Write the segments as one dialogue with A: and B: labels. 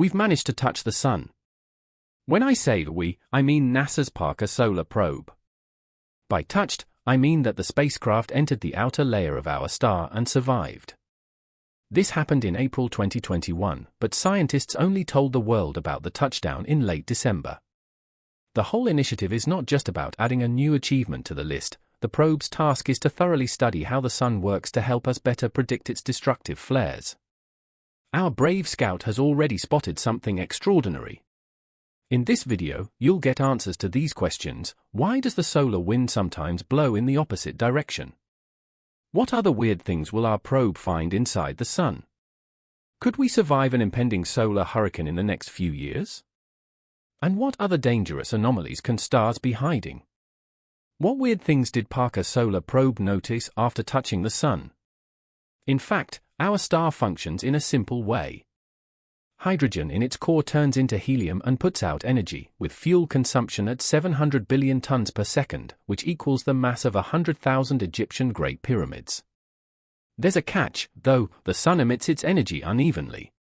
A: We've managed to touch the sun. When I say we, I mean NASA's Parker Solar Probe. By touched, I mean that the spacecraft entered the outer layer of our star and survived. This happened in April 2021, but scientists only told the world about the touchdown in late December. The whole initiative is not just about adding a new achievement to the list. The probe's task is to thoroughly study how the sun works to help us better predict its destructive flares. Our brave scout has already spotted something extraordinary. In this video, you'll get answers to these questions. Why does the solar wind sometimes blow in the opposite direction? What other weird things will our probe find inside the sun? Could we survive an impending solar hurricane in the next few years? And what other dangerous anomalies can stars be hiding? What weird things did Parker Solar Probe notice after touching the sun? In fact, our star functions in a simple way. Hydrogen in its core turns into helium and puts out energy, with fuel consumption at 700 billion tons per second, which equals the mass of 100,000 Egyptian Great Pyramids. There's a catch, though. The sun emits its energy unevenly.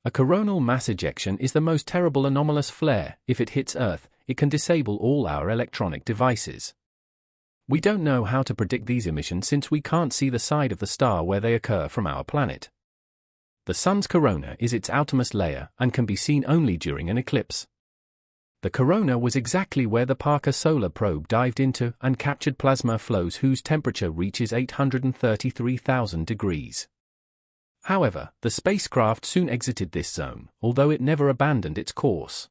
A: A coronal mass ejection is the most terrible anomalous flare. If it hits Earth, it can disable all our electronic devices. We don't know how to predict these emissions since we can't see the side of the star where they occur from our planet. The sun's corona is its outermost layer and can be seen only during an eclipse. The corona was exactly where the Parker Solar Probe dived into and captured plasma flows whose temperature reaches 833,000 degrees. However, the spacecraft soon exited this zone, although it never abandoned its course.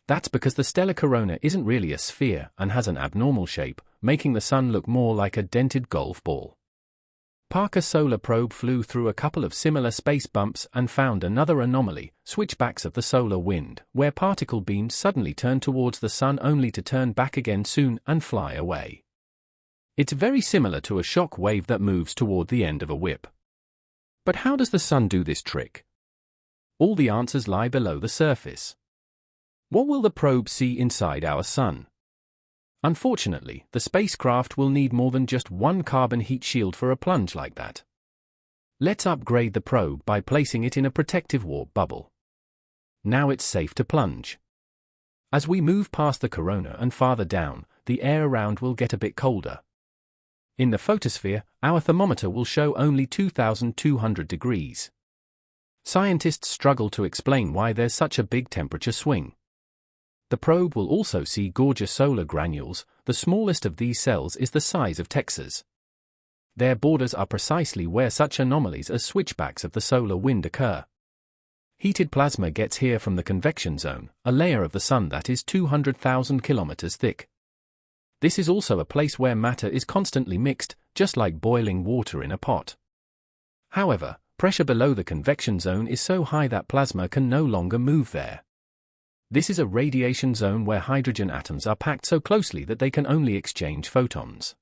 A: That's because the stellar corona isn't really a sphere and has an abnormal shape, making the sun look more like a dented golf ball. Parker Solar Probe flew through a couple of similar space bumps and found another anomaly, switchbacks of the solar wind, where particle beams suddenly turn towards the sun only to turn back again soon and fly away. It's very similar to a shock wave that moves toward the end of a whip. But how does the sun do this trick? All the answers lie below the surface. What will the probe see inside our sun? Unfortunately, the spacecraft will need more than just one carbon heat shield for a plunge like that. Let's upgrade the probe by placing it in a protective warp bubble. Now it's safe to plunge. As we move past the corona and farther down, the air around will get a bit colder. In the photosphere, our thermometer will show only 2,200 degrees. Scientists struggle to explain why there's such a big temperature swing. The probe will also see gorgeous solar granules. The smallest of these cells is the size of Texas. Their borders are precisely where such anomalies as switchbacks of the solar wind occur. Heated plasma gets here from the convection zone, a layer of the sun that is 200,000 kilometers thick. This is also a place where matter is constantly mixed, just like boiling water in a pot. However, pressure below the convection zone is so high that plasma can no longer move there. This is a radiation zone where hydrogen atoms are packed so closely that they can only exchange photons.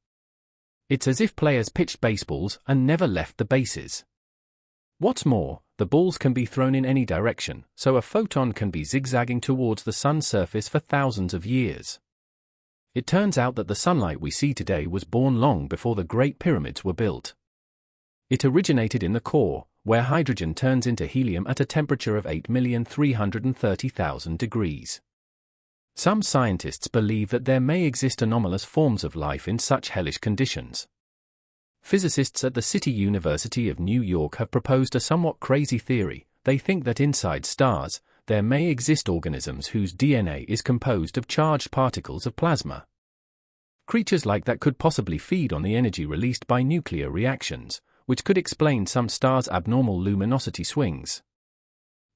A: It's as if players pitched baseballs and never left the bases. What's more, the balls can be thrown in any direction, so a photon can be zigzagging towards the sun's surface for thousands of years. It turns out that the sunlight we see today was born long before the Great Pyramids were built. It originated in the core, where hydrogen turns into helium at a temperature of 8,330,000 degrees. Some scientists believe that there may exist anomalous forms of life in such hellish conditions. Physicists at the City University of New York have proposed a somewhat crazy theory. They think that inside stars, there may exist organisms whose DNA is composed of charged particles of plasma. Creatures like that could possibly feed on the energy released by nuclear reactions, which could explain some stars' abnormal luminosity swings.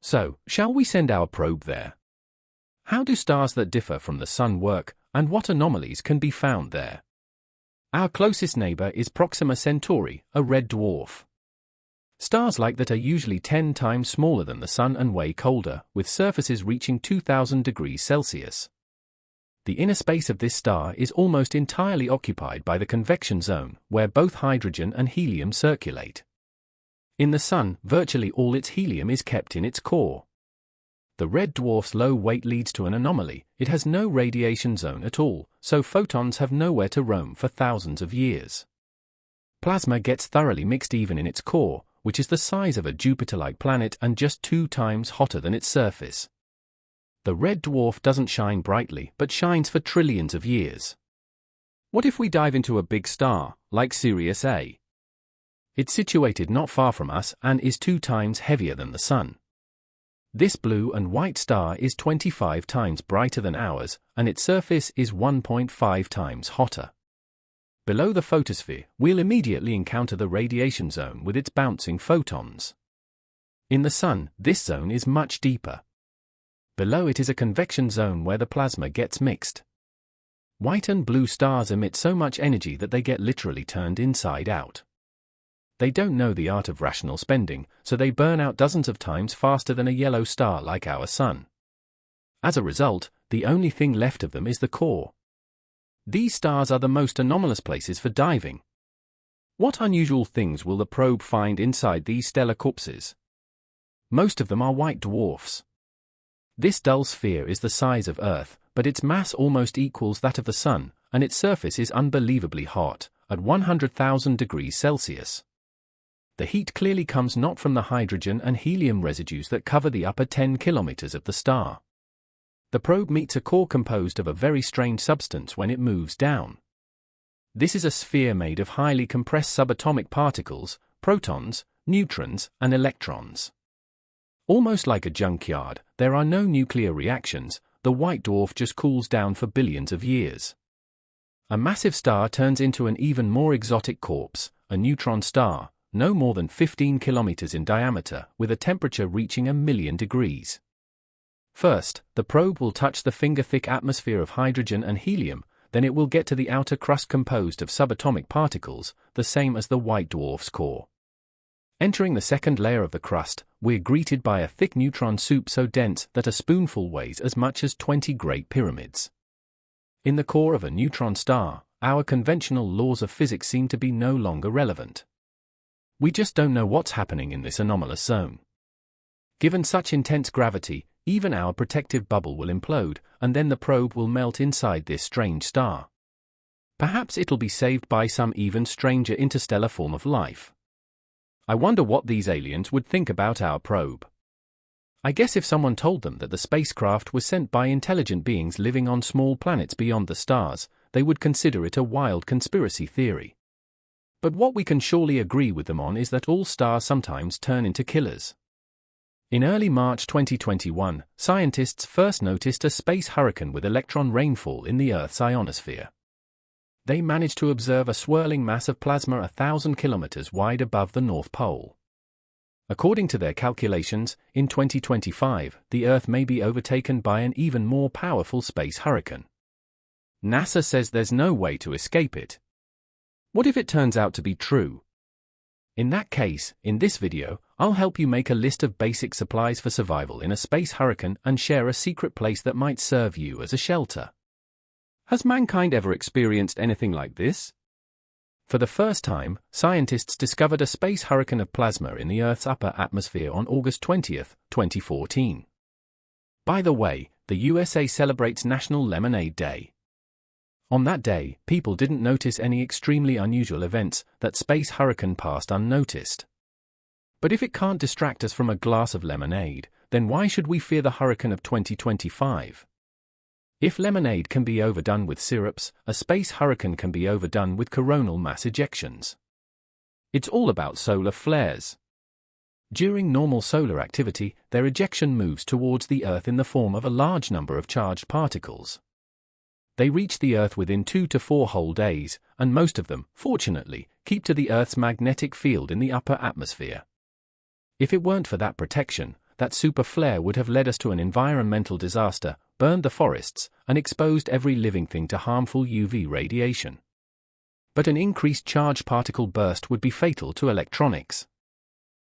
A: So, shall we send our probe there? How do stars that differ from the sun work, and what anomalies can be found there? Our closest neighbor is Proxima Centauri, a red dwarf. Stars like that are usually 10 times smaller than the sun and way colder, with surfaces reaching 2,000 degrees Celsius. The inner space of this star is almost entirely occupied by the convection zone, where both hydrogen and helium circulate. In the sun, virtually all its helium is kept in its core. The red dwarf's low weight leads to an anomaly. It has no radiation zone at all, so photons have nowhere to roam for thousands of years. Plasma gets thoroughly mixed even in its core, which is the size of a Jupiter-like planet and just 2 times hotter than its surface. The red dwarf doesn't shine brightly but shines for trillions of years. What if we dive into a big star, like Sirius A? It's situated not far from us and is 2 times heavier than the Sun. This blue and white star is 25 times brighter than ours, and its surface is 1.5 times hotter. Below the photosphere, we'll immediately encounter the radiation zone with its bouncing photons. In the Sun, this zone is much deeper. Below it is a convection zone where the plasma gets mixed. White and blue stars emit so much energy that they get literally turned inside out. They don't know the art of rational spending, so they burn out dozens of times faster than a yellow star like our Sun. As a result, the only thing left of them is the core. These stars are the most anomalous places for diving. What unusual things will the probe find inside these stellar corpses? Most of them are white dwarfs. This dull sphere is the size of Earth, but its mass almost equals that of the Sun, and its surface is unbelievably hot, at 100,000 degrees Celsius. The heat clearly comes not from the hydrogen and helium residues that cover the upper 10 kilometers of the star. The probe meets a core composed of a very strange substance when it moves down. This is a sphere made of highly compressed subatomic particles, protons, neutrons, and electrons. Almost like a junkyard, there are no nuclear reactions. The white dwarf just cools down for billions of years. A massive star turns into an even more exotic corpse, a neutron star, no more than 15 kilometers in diameter, with a temperature reaching 1,000,000 degrees. First, the probe will touch the finger-thick atmosphere of hydrogen and helium, then it will get to the outer crust composed of subatomic particles, the same as the white dwarf's core. Entering the second layer of the crust, we're greeted by a thick neutron soup so dense that a spoonful weighs as much as 20 Great Pyramids. In the core of a neutron star, our conventional laws of physics seem to be no longer relevant. We just don't know what's happening in this anomalous zone. Given such intense gravity, even our protective bubble will implode, and then the probe will melt inside this strange star. Perhaps it'll be saved by some even stranger interstellar form of life. I wonder what these aliens would think about our probe. I guess if someone told them that the spacecraft was sent by intelligent beings living on small planets beyond the stars, they would consider it a wild conspiracy theory. But what we can surely agree with them on is that all stars sometimes turn into killers. In early March 2021, scientists first noticed a space hurricane with electron rainfall in the Earth's ionosphere. They managed to observe a swirling mass of plasma 1,000 kilometers wide above the North Pole. According to their calculations, in 2025, the Earth may be overtaken by an even more powerful space hurricane. NASA says there's no way to escape it. What if it turns out to be true? In that case, in this video, I'll help you make a list of basic supplies for survival in a space hurricane and share a secret place that might serve you as a shelter. Has mankind ever experienced anything like this? For the first time, scientists discovered a space hurricane of plasma in the Earth's upper atmosphere on August 20, 2014. By the way, the USA celebrates National Lemonade Day. On that day, people didn't notice any extremely unusual events. That space hurricane passed unnoticed. But if it can't distract us from a glass of lemonade, then why should we fear the hurricane of 2025? If lemonade can be overdone with syrups, a space hurricane can be overdone with coronal mass ejections. It's all about solar flares. During normal solar activity, their ejection moves towards the Earth in the form of a large number of charged particles. They reach the Earth within 2 to 4 whole days, and most of them, fortunately, keep to the Earth's magnetic field in the upper atmosphere. If it weren't for that protection, that super flare would have led us to an environmental disaster, burned the forests, and exposed every living thing to harmful UV radiation. But an increased charged particle burst would be fatal to electronics.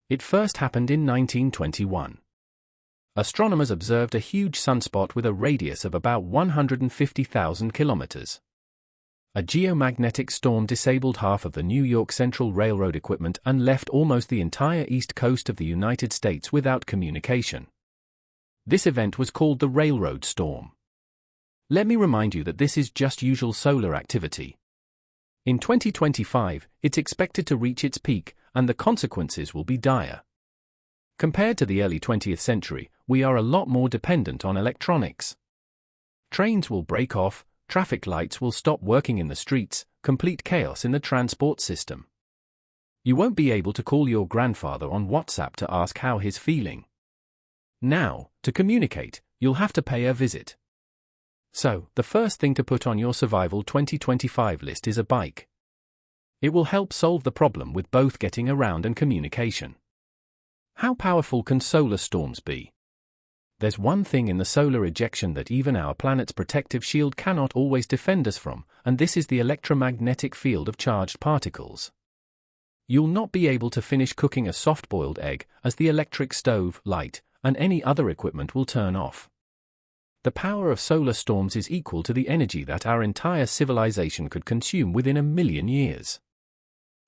A: It first happened in 1921. Astronomers observed a huge sunspot with a radius of about 150,000 kilometers. A geomagnetic storm disabled half of the New York Central Railroad equipment and left almost the entire east coast of the United States without communication. This event was called the Railroad Storm. Let me remind you that this is just usual solar activity. In 2025, it's expected to reach its peak, and the consequences will be dire. Compared to the early 20th century, we are a lot more dependent on electronics. Trains will break off, traffic lights will stop working in the streets, complete chaos in the transport system. You won't be able to call your grandfather on WhatsApp to ask how he's feeling. Now, to communicate, you'll have to pay a visit. So, the first thing to put on your Survival 2025 list is a bike. It will help solve the problem with both getting around and communication. How powerful can solar storms be? There's one thing in the solar ejection that even our planet's protective shield cannot always defend us from, and this is the electromagnetic field of charged particles. You'll not be able to finish cooking a soft-boiled egg, as the electric stove, light, and any other equipment will turn off. The power of solar storms is equal to the energy that our entire civilization could consume within 1,000,000 years.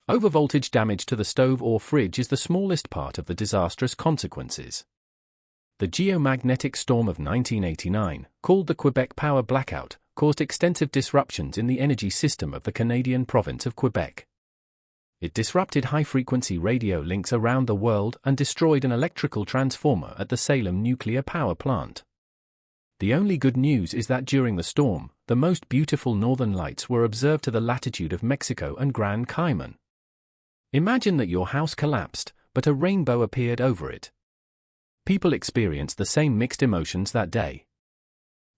A: Overvoltage damage to the stove or fridge is the smallest part of the disastrous consequences. The geomagnetic storm of 1989, called the Quebec Power Blackout, caused extensive disruptions in the energy system of the Canadian province of Quebec. It disrupted high-frequency radio links around the world and destroyed an electrical transformer at the Salem nuclear power plant. The only good news is that during the storm, the most beautiful northern lights were observed to the latitude of Mexico and Grand Cayman. Imagine that your house collapsed, but a rainbow appeared over it. People experienced the same mixed emotions that day.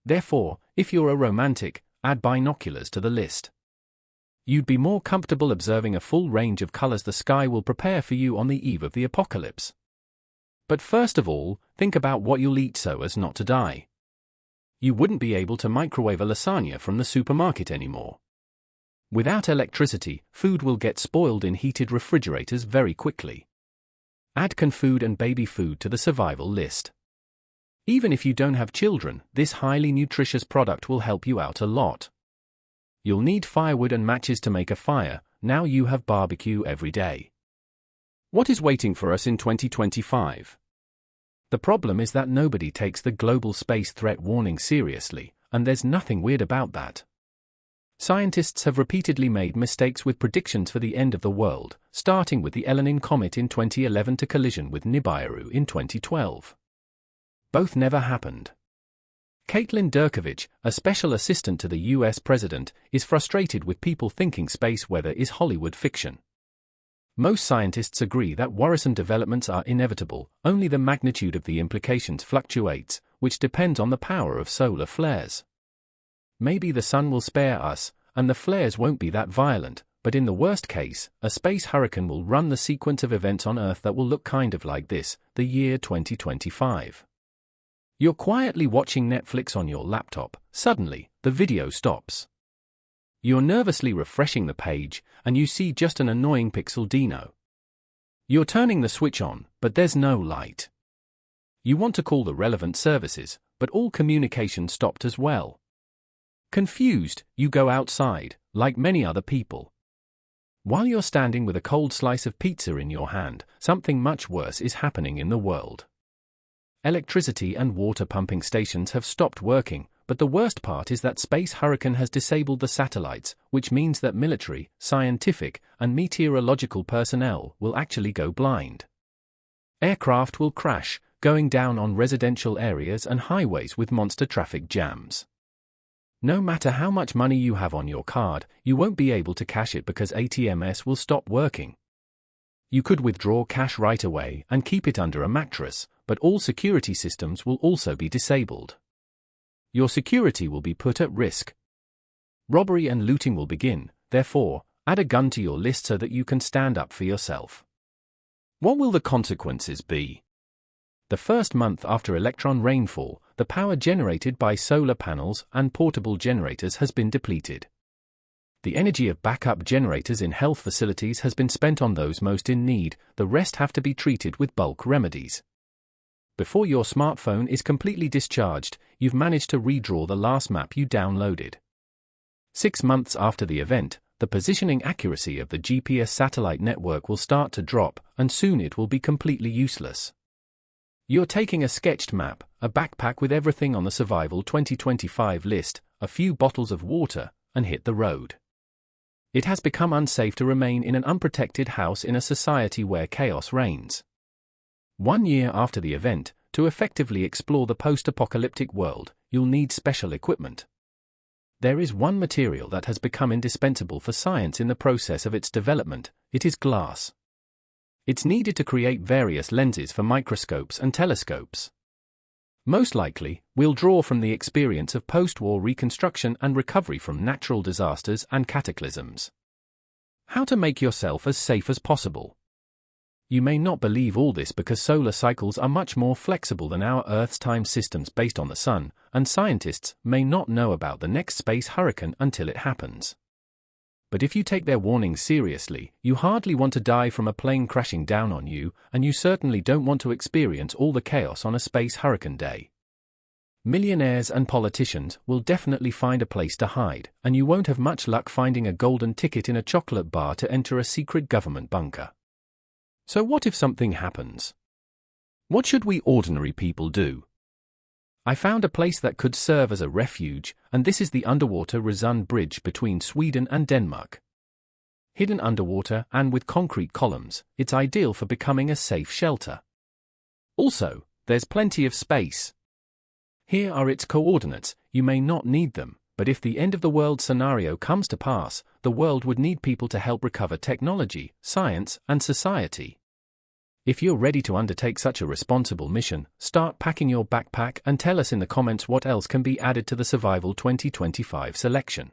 A: Therefore, if you're a romantic, add binoculars to the list. You'd be more comfortable observing a full range of colors the sky will prepare for you on the eve of the apocalypse. But first of all, think about what you'll eat so as not to die. You wouldn't be able to microwave a lasagna from the supermarket anymore. Without electricity, food will get spoiled in heated refrigerators very quickly. Add canned food and baby food to the survival list. Even if you don't have children, this highly nutritious product will help you out a lot. You'll need firewood and matches to make a fire, now you have barbecue every day. What is waiting for us in 2025? The problem is that nobody takes the global space threat warning seriously, and there's nothing weird about that. Scientists have repeatedly made mistakes with predictions for the end of the world, starting with the Elenin comet in 2011 to collision with Nibiru in 2012. Both never happened. Caitlin Durkovich, a special assistant to the US president, is frustrated with people thinking space weather is Hollywood fiction. Most scientists agree that worrisome developments are inevitable, only the magnitude of the implications fluctuates, which depends on the power of solar flares. Maybe the sun will spare us, and the flares won't be that violent, but in the worst case, a space hurricane will run the sequence of events on Earth that will look kind of like this, the year 2025. You're quietly watching Netflix on your laptop, suddenly, the video stops. You're nervously refreshing the page, and you see just an annoying pixel dino. You're turning the switch on, but there's no light. You want to call the relevant services, but all communication stopped as well. Confused, you go outside, like many other people. While you're standing with a cold slice of pizza in your hand, something much worse is happening in the world. Electricity and water pumping stations have stopped working, but the worst part is that Space Hurricane has disabled the satellites, which means that military, scientific, and meteorological personnel will actually go blind. Aircraft will crash, going down on residential areas and highways with monster traffic jams. No matter how much money you have on your card, you won't be able to cash it because ATMs will stop working. You could withdraw cash right away and keep it under a mattress, but all security systems will also be disabled. Your security will be put at risk. Robbery and looting will begin, therefore, add a gun to your list so that you can stand up for yourself. What will the consequences be? The first month after electron rainfall, the power generated by solar panels and portable generators has been depleted. The energy of backup generators in health facilities has been spent on those most in need, the rest have to be treated with bulk remedies. Before your smartphone is completely discharged, you've managed to redraw the last map you downloaded. 6 months after the event, the positioning accuracy of the GPS satellite network will start to drop, and soon it will be completely useless. You're taking a sketched map, a backpack with everything on the Survival 2025 list, a few bottles of water, and hit the road. It has become unsafe to remain in an unprotected house in a society where chaos reigns. 1 year after the event, to effectively explore the post-apocalyptic world, you'll need special equipment. There is one material that has become indispensable for science in the process of its development. It is glass. It's needed to create various lenses for microscopes and telescopes. Most likely, we'll draw from the experience of post-war reconstruction and recovery from natural disasters and cataclysms. How to make yourself as safe as possible. You may not believe all this because solar cycles are much more flexible than our Earth's time systems based on the sun, and scientists may not know about the next space hurricane until it happens. But if you take their warnings seriously, you hardly want to die from a plane crashing down on you, and you certainly don't want to experience all the chaos on a space hurricane day. Millionaires and politicians will definitely find a place to hide, and you won't have much luck finding a golden ticket in a chocolate bar to enter a secret government bunker. So what if something happens? What should we ordinary people do? I found a place that could serve as a refuge, and this is the underwater Resund Bridge between Sweden and Denmark. Hidden underwater and with concrete columns, it's ideal for becoming a safe shelter. Also, there's plenty of space. Here are its coordinates. You may not need them, but if the end of the world scenario comes to pass, the world would need people to help recover technology, science, and society. If you're ready to undertake such a responsible mission, start packing your backpack and tell us in the comments what else can be added to the Survival 2025 selection.